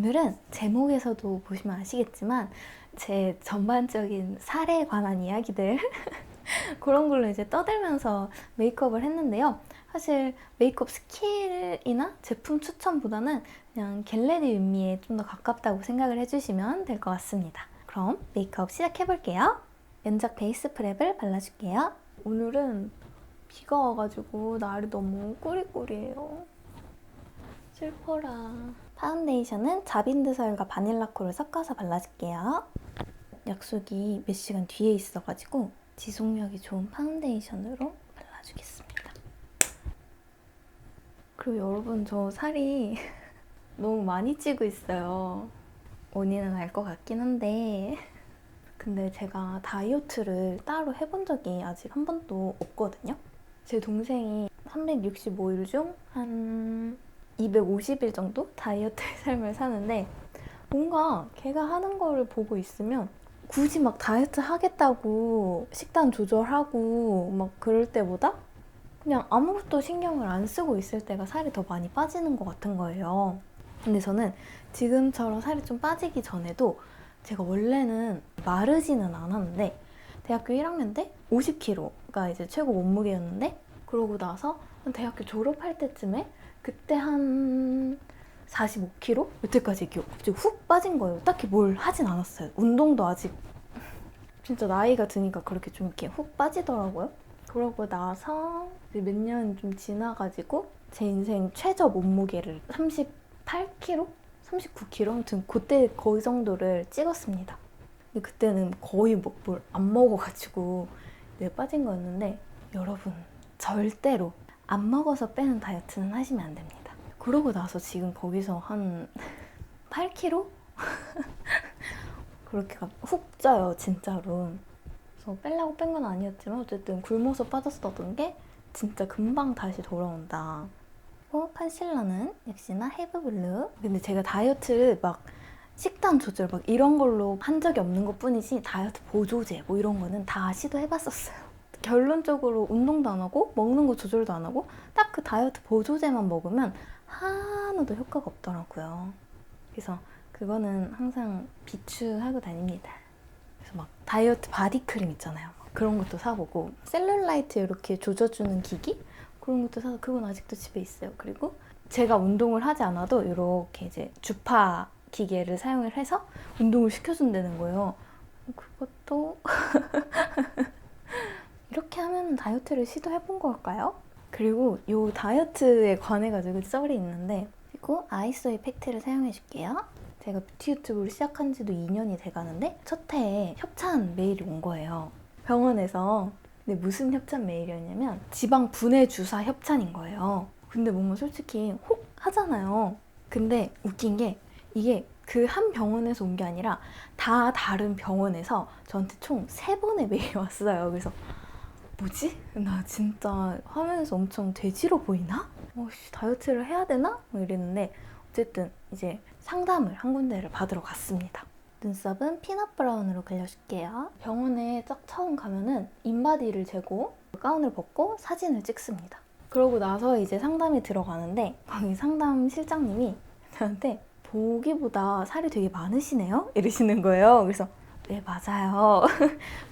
오늘은 제목에서도 보시면 아시겠지만 제 전반적인 살에 관한 이야기들 그런 걸로 이제 떠들면서 메이크업을 했는데요. 사실 메이크업 스킬이나 제품 추천보다는 그냥 겟레디 윗미에 좀 더 가깝다고 생각을 해주시면 될 것 같습니다. 그럼 메이크업 시작해볼게요. 면적 베이스 프랩을 발라줄게요. 오늘은 비가 와가지고 날이 너무 꾸리꾸리해요. 슬퍼라. 파운데이션은 자빈드설과 바닐라코를 섞어서 발라줄게요. 약속이 몇 시간 뒤에 있어가지고 지속력이 좋은 파운데이션으로 발라주겠습니다. 그리고 여러분, 저 살이 너무 많이 찌고 있어요. 원인은 알 것 같긴 한데 근데 제가 다이어트를 따로 해본 적이 아직 한 번도 없거든요. 제 동생이 365일 중 한 250일 정도 다이어트의 삶을 사는데 뭔가 걔가 하는 거를 보고 있으면 굳이 막 다이어트 하겠다고 식단 조절하고 막 그럴 때보다 그냥 아무것도 신경을 안 쓰고 있을 때가 살이 더 많이 빠지는 것 같은 거예요. 근데 저는 지금처럼 살이 좀 빠지기 전에도 제가 원래는 마르지는 않았는데 대학교 1학년 때 50kg가 이제 최고 몸무게였는데 그러고 나서 대학교 졸업할 때쯤에 그때 한 45kg? 여태까지 이렇게 갑자기 훅 빠진 거예요. 딱히 뭘 하진 않았어요. 운동도 아직 진짜 나이가 드니까 그렇게 좀 이렇게 훅 빠지더라고요. 그러고 나서 몇 년 좀 지나가지고 제 인생 최저 몸무게를 38kg? 39kg? 아무튼 그때 거의 정도를 찍었습니다. 근데 그때는 거의 뭐 뭘 안 먹어가지고 빠진 거였는데 여러분 절대로 안 먹어서 빼는 다이어트는 하시면 안 됩니다. 그러고 나서 지금 거기서 한 8kg? 그렇게 훅 쪄요, 진짜로. 그래서 빼려고 뺀 건 아니었지만 어쨌든 굶어서 빠졌었던 게 진짜 금방 다시 돌아온다. 그리고 컨실러는 역시나 헤브블루. 근데 제가 다이어트를 막 식단 조절 막 이런 걸로 한 적이 없는 것 뿐이지 다이어트 보조제 뭐 이런 거는 다 시도해봤었어요. 결론적으로 운동도 안 하고 먹는 거 조절도 안 하고 딱 그 다이어트 보조제만 먹으면 하나도 효과가 없더라고요. 그래서 그거는 항상 비추하고 다닙니다. 그래서 막 다이어트 바디크림 있잖아요. 그런 것도 사보고 셀룰라이트 이렇게 조져주는 기기? 그런 것도 사서 그건 아직도 집에 있어요. 그리고 제가 운동을 하지 않아도 이렇게 이제 주파 기계를 사용을 해서 운동을 시켜준다는 거예요. 그것도 이렇게 하면 다이어트를 시도해본 걸까요? 그리고 이 다이어트에 관해가지고 썰이 있는데 그리고 아이소이 팩트를 사용해줄게요. 제가 뷰티 유튜브를 시작한 지도 2년이 돼가는데 첫 해에 협찬 메일이 온 거예요. 병원에서. 근데 무슨 협찬 메일이었냐면 지방 분해 주사 협찬인 거예요. 근데 뭔가 솔직히 혹 하잖아요. 근데 웃긴 게 이게 그 한 병원에서 온 게 아니라 다 다른 병원에서 저한테 총 3번의 메일이 왔어요. 그래서 뭐지? 나 진짜 화면에서 엄청 돼지로 보이나? 다이어트를 해야 되나? 뭐 이랬는데 어쨌든 이제 상담을 한 군데를 받으러 갔습니다. 눈썹은 피넛 브라운으로 그려줄게요. 병원에 딱 처음 가면은 인바디를 재고 가운을 벗고 사진을 찍습니다. 그러고 나서 이제 상담이 들어가는데 거기 상담 실장님이 저한테 보기보다 살이 되게 많으시네요? 이러시는 거예요. 그래서 네, 맞아요.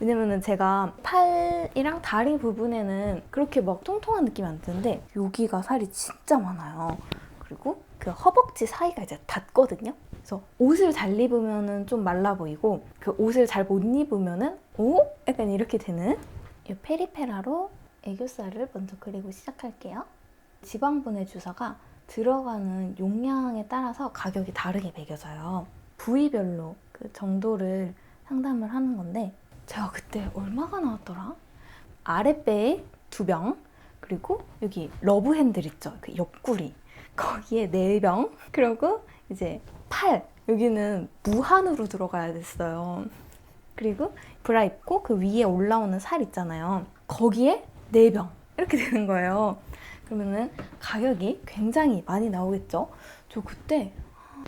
왜냐면은 제가 팔이랑 다리 부분에는 그렇게 막 통통한 느낌이 안 드는데 여기가 살이 진짜 많아요. 그리고 그 허벅지 사이가 이제 닿거든요. 그래서 옷을 잘 입으면은 좀 말라 보이고 그 옷을 잘 못 입으면은 오? 약간 이렇게 되는 이 페리페라로 애교살을 먼저 그리고 시작할게요. 지방분해 주사가 들어가는 용량에 따라서 가격이 다르게 매겨져요. 부위별로 그 정도를 상담을 하는 건데 제가 그때 얼마가 나왔더라? 아랫배에 2병 그리고 여기 러브 핸들 있죠? 그 옆구리 거기에 4병 그리고 이제 팔 여기는 무한으로 들어가야 됐어요. 그리고 브라 입고 그 위에 올라오는 살 있잖아요. 거기에 4병 이렇게 되는 거예요. 그러면은 가격이 굉장히 많이 나오겠죠? 저 그때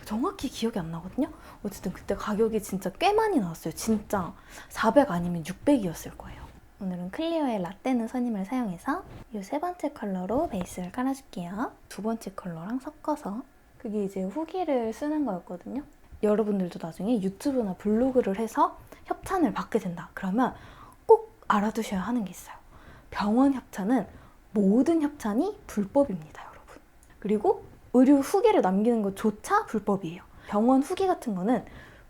정확히 기억이 안 나거든요. 어쨌든 그때 가격이 진짜 꽤 많이 나왔어요. 진짜 400 아니면 600이었을 거예요. 오늘은 클리어의 라떼는 선임을 사용해서 이 3번째 컬러로 베이스를 깔아줄게요. 2번째 컬러랑 섞어서 그게 이제 후기를 쓰는 거였거든요. 여러분들도 나중에 유튜브나 블로그를 해서 협찬을 받게 된다. 그러면 꼭 알아두셔야 하는 게 있어요. 병원 협찬은 모든 협찬이 불법입니다, 여러분. 그리고 의료 후기를 남기는 것조차 불법이에요. 병원 후기 같은 거는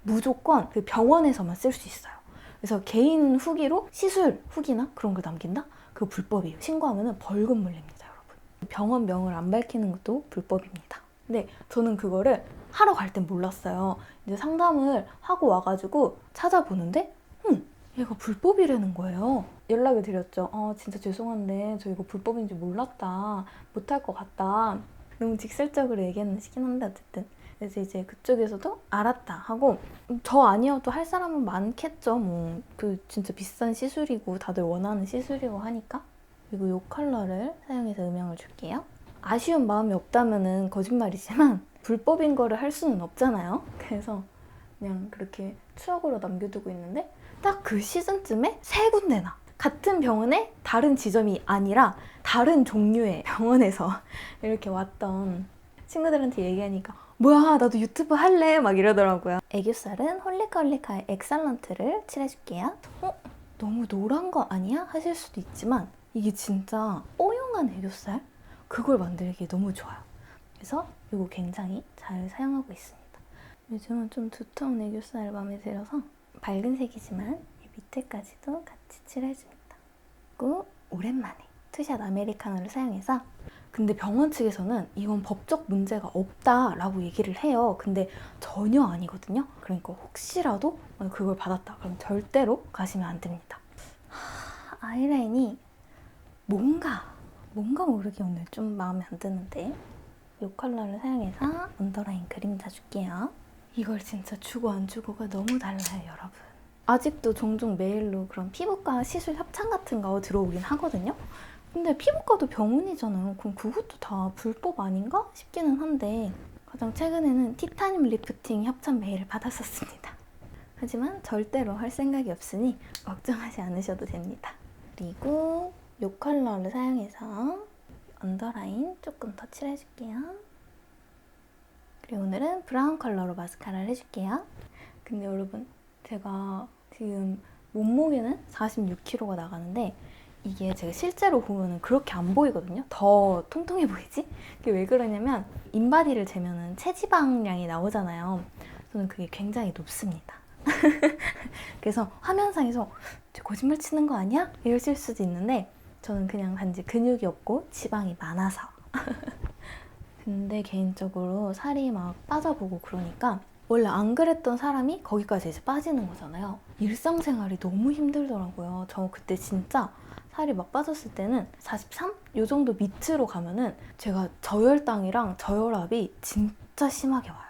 무조건 그 병원에서만 쓸 수 있어요. 그래서 개인 후기로 시술 후기나 그런 걸 남긴다? 그거 불법이에요. 신고하면 벌금 물립니다, 여러분. 병원 명을 안 밝히는 것도 불법입니다. 근데 저는 그거를 하러 갈 땐 몰랐어요. 이제 상담을 하고 와가지고 찾아보는데 얘가 불법이라는 거예요. 연락을 드렸죠. 진짜 죄송한데 저 이거 불법인지 몰랐다. 못할 것 같다. 너무 직설적으로 얘기하는 시긴 한데 어쨌든. 그래서 이제 그쪽에서도 알았다 하고 저 아니어도 할 사람은 많겠죠. 뭐 그 진짜 비싼 시술이고 다들 원하는 시술이고 하니까. 그리고 이 컬러를 사용해서 음영을 줄게요. 아쉬운 마음이 없다면은 거짓말이지만 불법인 거를 할 수는 없잖아요. 그래서 그냥 그렇게 추억으로 남겨두고 있는데 딱 그 시즌쯤에 3군데나 같은 병원에 다른 지점이 아니라 다른 종류의 병원에서 이렇게 왔던 친구들한테 얘기하니까 뭐야 나도 유튜브 할래 막 이러더라고요. 애교살은 홀리카홀리카의 엑설런트를 칠해줄게요. 너무 노란 거 아니야? 하실 수도 있지만 이게 진짜 뽀용한 애교살? 그걸 만들기 너무 좋아요. 그래서 이거 굉장히 잘 사용하고 있습니다. 요즘은 좀 두터운 애교살 마음에 들어서 밝은 색이지만 이 밑에까지도 같이 칠해줍니다. 그리고 오랜만에 투샷 아메리카노를 사용해서 근데 병원 측에서는 이건 법적 문제가 없다라고 얘기를 해요. 근데 전혀 아니거든요. 그러니까 혹시라도 그걸 받았다. 그럼 절대로 가시면 안 됩니다. 아이라인이 뭔가 모르게 오늘 좀 마음에 안 드는데 이 컬러를 사용해서 언더라인 그림자 줄게요. 이걸 진짜 주고 안 주고가 너무 달라요, 여러분. 아직도 종종 메일로 그런 피부과 시술 협찬 같은 거 들어오긴 하거든요. 근데 피부과도 병원이잖아요. 그럼 그것도 다 불법 아닌가 싶기는 한데 가장 최근에는 티타늄 리프팅 협찬 메일을 받았었습니다. 하지만 절대로 할 생각이 없으니 걱정하지 않으셔도 됩니다. 그리고 이 컬러를 사용해서 언더라인 조금 더 칠해줄게요. 그리고 오늘은 브라운 컬러로 마스카라를 해줄게요. 근데 여러분 제가 지금 몸무게는 46kg가 나가는데 이게 제가 실제로 보면 그렇게 안 보이거든요. 더 통통해 보이지? 그게 왜 그러냐면 인바디를 재면 체지방량이 나오잖아요. 저는 그게 굉장히 높습니다. 그래서 화면상에서 거짓말 치는 거 아니야? 이러실 수도 있는데 저는 그냥 단지 근육이 없고 지방이 많아서 근데 개인적으로 살이 막 빠져보고 그러니까 원래 안 그랬던 사람이 거기까지 이제 빠지는 거잖아요. 일상생활이 너무 힘들더라고요. 저 그때 진짜 살이 막 빠졌을 때는 43? 요 정도 밑으로 가면은 제가 저혈당이랑 저혈압이 진짜 심하게 와요.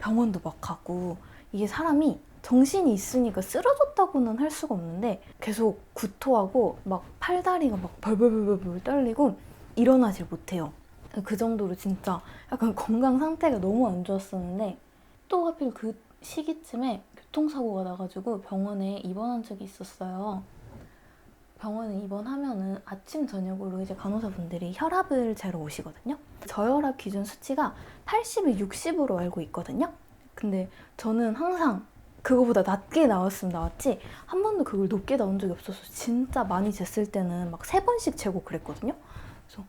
병원도 막 가고 이게 사람이 정신이 있으니까 쓰러졌다고는 할 수가 없는데 계속 구토하고 막 팔다리가 막 벌벌벌벌 떨리고 일어나질 못해요. 그 정도로 진짜 약간 건강 상태가 너무 안 좋았었는데 또 하필 그 시기쯤에 교통사고가 나가지고 병원에 입원한 적이 있었어요. 병원에 입원하면은 아침 저녁으로 이제 간호사분들이 혈압을 재러 오시거든요. 저혈압 기준 수치가 80에 60으로 알고 있거든요. 근데 저는 항상 그거보다 낮게 나왔으면 나왔지 한 번도 그걸 높게 나온 적이 없어서 진짜 많이 쟀을 때는 막 3번씩 재고 그랬거든요. 그래서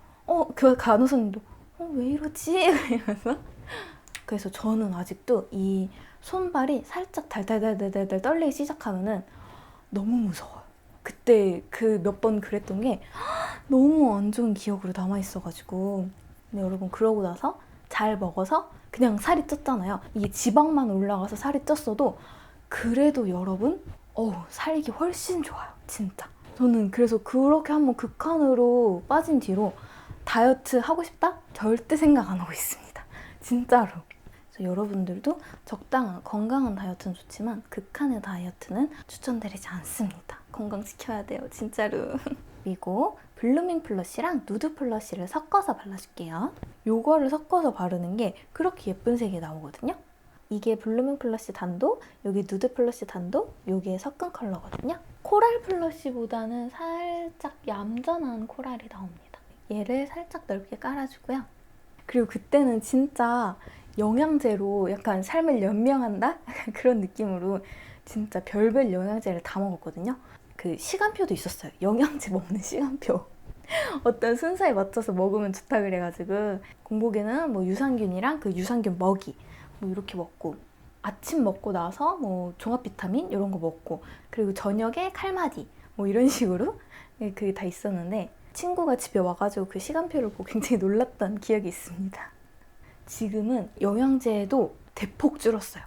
그 간호사님도 왜 이러지? 이러면서 그래서 저는 아직도 이 손발이 살짝 달달달달달 떨리기 시작하면은 너무 무서워요. 그때 그 몇 번 그랬던 게 너무 안 좋은 기억으로 남아있어가지고 근데 여러분 그러고 나서 잘 먹어서 그냥 살이 쪘잖아요. 이게 지방만 올라가서 살이 쪘어도 그래도 여러분 살기 훨씬 좋아요. 진짜. 저는 그래서 그렇게 한번 극한으로 빠진 뒤로 다이어트 하고 싶다? 절대 생각 안 하고 있습니다. 진짜로. 그래서 여러분들도 적당한 건강한 다이어트는 좋지만 극한의 다이어트는 추천드리지 않습니다. 건강 지켜야 돼요. 진짜로. 그리고 블루밍 플러시랑 누드 플러시를 섞어서 발라줄게요. 요거를 섞어서 바르는 게 그렇게 예쁜 색이 나오거든요. 이게 블루밍 플러시 단도, 여기 누드 플러시 단도, 요게 섞은 컬러거든요. 코랄 플러시보다는 살짝 얌전한 코랄이 나옵니다. 얘를 살짝 넓게 깔아주고요. 그리고 그때는 진짜 영양제로 약간 삶을 연명한다? 약간 그런 느낌으로 진짜 별별 영양제를 다 먹었거든요. 그 시간표도 있었어요. 영양제 먹는 시간표. 어떤 순서에 맞춰서 먹으면 좋다 그래가지고 공복에는 뭐 유산균이랑 그 유산균 먹이 뭐 이렇게 먹고, 아침 먹고 나서 뭐 종합 비타민 이런 거 먹고, 그리고 저녁에 칼마디 뭐 이런 식으로 그게 다 있었는데, 친구가 집에 와가지고 그 시간표를 보고 굉장히 놀랐던 기억이 있습니다. 지금은 영양제도 대폭 줄었어요.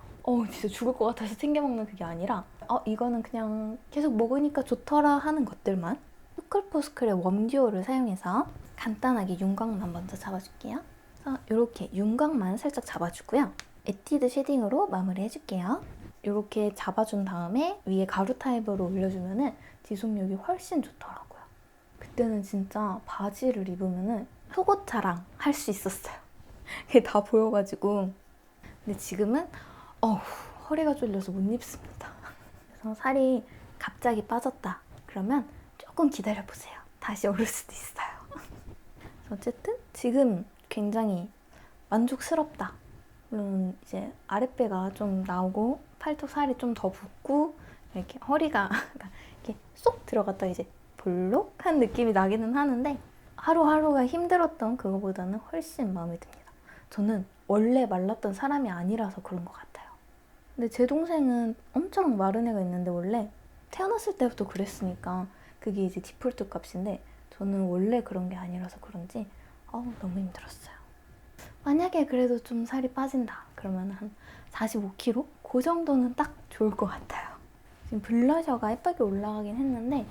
진짜 죽을 것 같아서 챙겨 먹는 그게 아니라 이거는 그냥 계속 먹으니까 좋더라 하는 것들만. 스쿨포스쿨의 웜듀오를 사용해서 간단하게 윤곽만 먼저 잡아줄게요. 그래서 이렇게 윤곽만 살짝 잡아주고요. 에뛰드 쉐딩으로 마무리해줄게요. 이렇게 잡아준 다음에 위에 가루 타입으로 올려주면 지속력이 훨씬 좋더라고요. 그때는 진짜 바지를 입으면 속옷 자랑 할 수 있었어요. 그게 다 보여가지고. 근데 지금은 허리가 졸려서 못 입습니다. 그래서 살이 갑자기 빠졌다 그러면 조금 기다려보세요. 다시 오를 수도 있어요. 어쨌든 지금 굉장히 만족스럽다. 물론 이제 아랫배가 좀 나오고 팔뚝 살이 좀 더 붓고 이렇게 허리가 이렇게 쏙 들어갔다 이제 볼록한 느낌이 나기는 하는데, 하루하루가 힘들었던 그거보다는 훨씬 마음에 듭니다. 저는 원래 말랐던 사람이 아니라서 그런 것 같아요. 근데 제 동생은 엄청 마른 애가 있는데 원래 태어났을 때부터 그랬으니까 그게 이제 디폴트 값인데, 저는 원래 그런 게 아니라서 그런지 너무 힘들었어요. 만약에 그래도 좀 살이 빠진다 그러면 한 45kg? 그 정도는 딱 좋을 것 같아요. 지금 블러셔가 예쁘게 올라가긴 했는데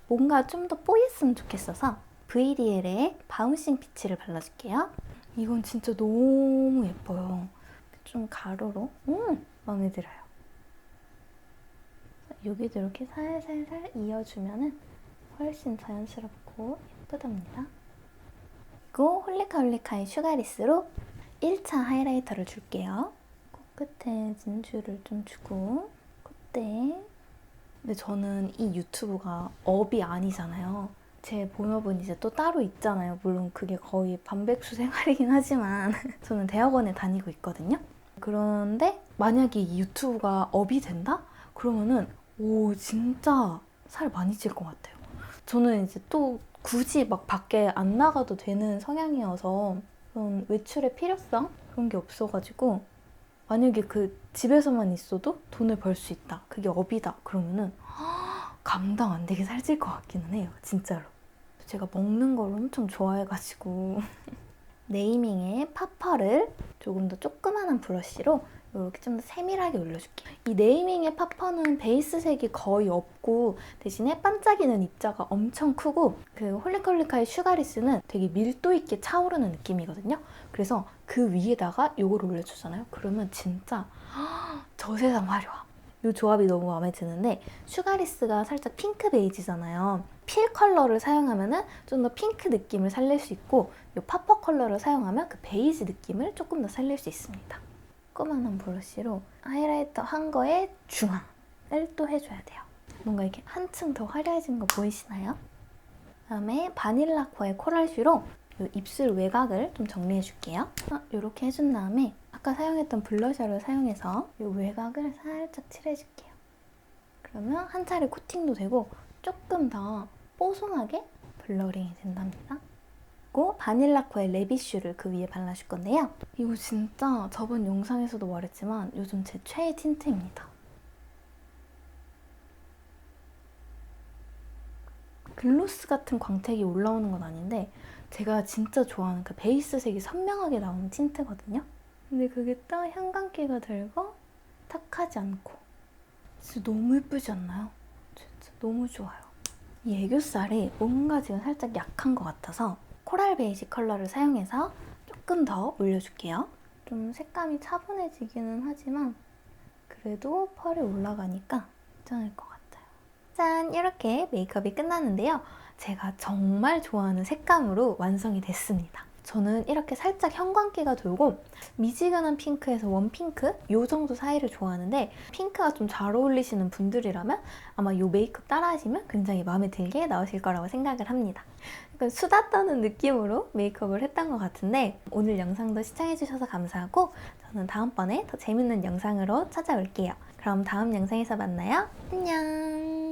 뭔가 좀 더 뽀였으면 좋겠어서 VDL의 바운싱 피치를 발라줄게요. 이건 진짜 너무 예뻐요. 좀 가루로 마음에 들어요. 여기도 이렇게 살살살 이어주면 훨씬 자연스럽고 예쁘답니다. 그리고 홀리카홀리카의 슈가리스로 1차 하이라이터를 줄게요. 코끝에 진주를 좀 주고 콧대. 근데 저는 이 유튜브가 업이 아니잖아요. 제 본업은 이제 또 따로 있잖아요. 물론 그게 거의 반백수 생활이긴 하지만 저는 대학원에 다니고 있거든요. 그런데 만약에 이 유튜브가 업이 된다? 그러면은 진짜 살 많이 찔 것 같아요. 저는 이제 또 굳이 막 밖에 안 나가도 되는 성향이어서 그런 외출의 필요성? 그런 게 없어가지고, 만약에 그 집에서만 있어도 돈을 벌 수 있다. 그게 업이다. 그러면은 감당 안 되게 살찔 것 같기는 해요. 진짜로. 제가 먹는 걸 엄청 좋아해가지고 네이밍의 파퍼를 조금 더 조그만한 브러쉬로 이렇게 좀 더 세밀하게 올려줄게요. 이 네이밍의 파퍼는 베이스색이 거의 없고 대신에 반짝이는 입자가 엄청 크고, 그 홀리컬리카의 슈가리스는 되게 밀도 있게 차오르는 느낌이거든요. 그래서 그 위에다가 이걸 올려주잖아요. 그러면 진짜 저세상 화려함. 이 조합이 너무 마음에 드는데, 슈가리스가 살짝 핑크 베이지잖아요. 필 컬러를 사용하면 좀 더 핑크 느낌을 살릴 수 있고, 이 파퍼 컬러를 사용하면 그 베이지 느낌을 조금 더 살릴 수 있습니다. 조그만한 브러쉬로 하이라이터 한 거에 중앙을 또 해줘야 돼요. 뭔가 이렇게 한층 더 화려해진 거 보이시나요? 그다음에 바닐라 코의 코랄슈로 이 입술 외곽을 좀 정리해줄게요. 이렇게 해준 다음에 아까 사용했던 블러셔를 사용해서 이 외곽을 살짝 칠해줄게요. 그러면 한 차례 코팅도 되고 조금 더 뽀송하게 블러링이 된답니다. 그리고 바닐라코의 레비슈를 그 위에 발라줄 건데요. 이거 진짜 저번 영상에서도 말했지만 요즘 제 최애 틴트입니다. 글로스 같은 광택이 올라오는 건 아닌데 제가 진짜 좋아하는 그 베이스색이 선명하게 나오는 틴트거든요. 근데 그게 딱 형광기가 들고 탁하지 않고 진짜 너무 예쁘지 않나요? 진짜 너무 좋아요. 이 애교살이 뭔가 지금 살짝 약한 것 같아서 코랄 베이지 컬러를 사용해서 조금 더 올려줄게요. 좀 색감이 차분해지기는 하지만 그래도 펄이 올라가니까 괜찮을 것 같아요. 짠! 이렇게 메이크업이 끝났는데요. 제가 정말 좋아하는 색감으로 완성이 됐습니다. 저는 이렇게 살짝 형광기가 돌고 미지근한 핑크에서 웜핑크 요 정도 사이를 좋아하는데 핑크가 좀 잘 어울리시는 분들이라면 아마 이 메이크업 따라 하시면 굉장히 마음에 들게 나오실 거라고 생각을 합니다. 약간 수다 떠는 느낌으로 메이크업을 했던 것 같은데 오늘 영상도 시청해주셔서 감사하고 저는 다음번에 더 재밌는 영상으로 찾아올게요. 그럼 다음 영상에서 만나요. 안녕!